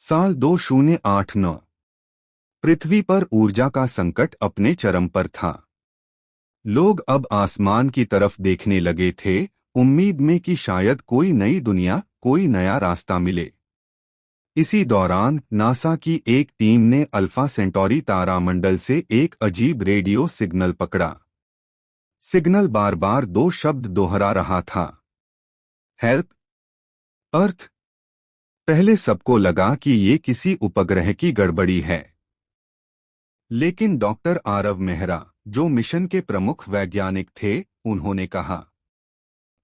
साल 2089। पृथ्वी पर ऊर्जा का संकट अपने चरम पर था। लोग अब आसमान की तरफ देखने लगे थे, उम्मीद में कि शायद कोई नई दुनिया, कोई नया रास्ता मिले। इसी दौरान नासा की एक टीम ने अल्फा सेंटोरी तारामंडल से एक अजीब रेडियो सिग्नल पकड़ा। सिग्नल बार बार दो शब्द दोहरा रहा था, हेल्प, अर्थ। पहले सबको लगा कि ये किसी उपग्रह की गड़बड़ी है, लेकिन डॉक्टर आरव मेहरा, जो मिशन के प्रमुख वैज्ञानिक थे, उन्होंने कहा,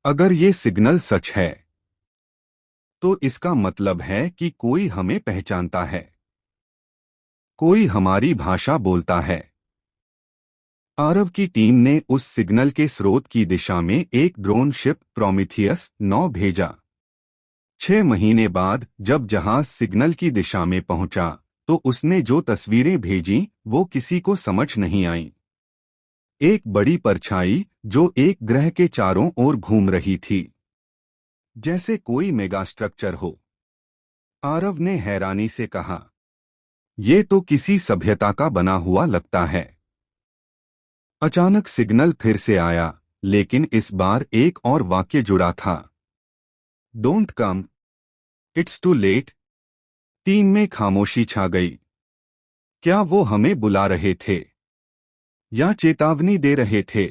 अगर ये सिग्नल सच है तो इसका मतलब है कि कोई हमें पहचानता है, कोई हमारी भाषा बोलता है। आरव की टीम ने उस सिग्नल के स्रोत की दिशा में एक ड्रोन शिप प्रोमीथियस 9 भेजा। 6 महीने बाद जब जहाज सिग्नल की दिशा में पहुंचा तो उसने जो तस्वीरें भेजी वो किसी को समझ नहीं आईं। एक बड़ी परछाई जो एक ग्रह के चारों ओर घूम रही थी, जैसे कोई मेगा स्ट्रक्चर हो। आरव ने हैरानी से कहा, ये तो किसी सभ्यता का बना हुआ लगता है। अचानक सिग्नल फिर से आया, लेकिन इस बार एक और वाक्य जुड़ा था, don't come, it's too late. Team में खामोशी छा गई। क्या वो हमें बुला रहे थे या चेतावनी दे रहे थे?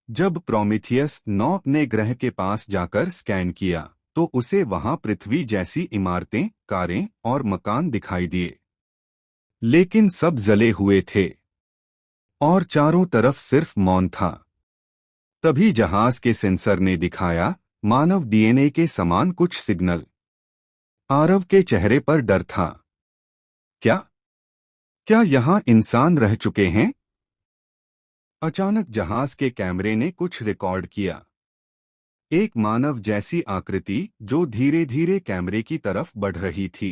जब प्रोमीथियस 9 ने ग्रह के पास जाकर स्कैन किया तो उसे वहां पृथ्वी जैसी इमारतें, कारें और मकान दिखाई दिए, लेकिन सब जले हुए थे और चारों तरफ सिर्फ मौन था। तभी जहाज के सेंसर ने दिखाया मानव डीएनए के समान कुछ सिग्नल। आरव के चेहरे पर डर था। क्या क्या यहां इंसान रह चुके हैं? अचानक जहाज के कैमरे ने कुछ रिकॉर्ड किया। एक मानव जैसी आकृति जो धीरे धीरे कैमरे की तरफ बढ़ रही थी।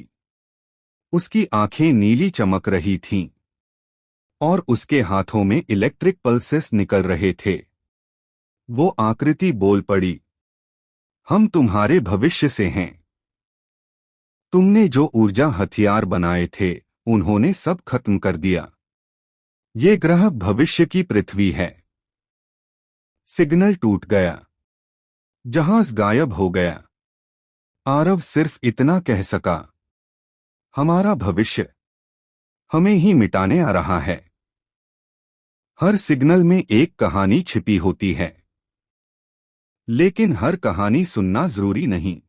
उसकी आंखें नीली चमक रही थीं और उसके हाथों में इलेक्ट्रिक पल्सेस निकल रहे थे। वो आकृति बोल पड़ी, हम तुम्हारे भविष्य से हैं। तुमने जो ऊर्जा हथियार बनाए थे उन्होंने सब खत्म कर दिया। ये ग्रह भविष्य की पृथ्वी है। सिग्नल टूट गया। जहाज गायब हो गया। आरव सिर्फ इतना कह सका, हमारा भविष्य हमें ही मिटाने आ रहा है। हर सिग्नल में एक कहानी छिपी होती है, लेकिन हर कहानी सुनना जरूरी नहीं।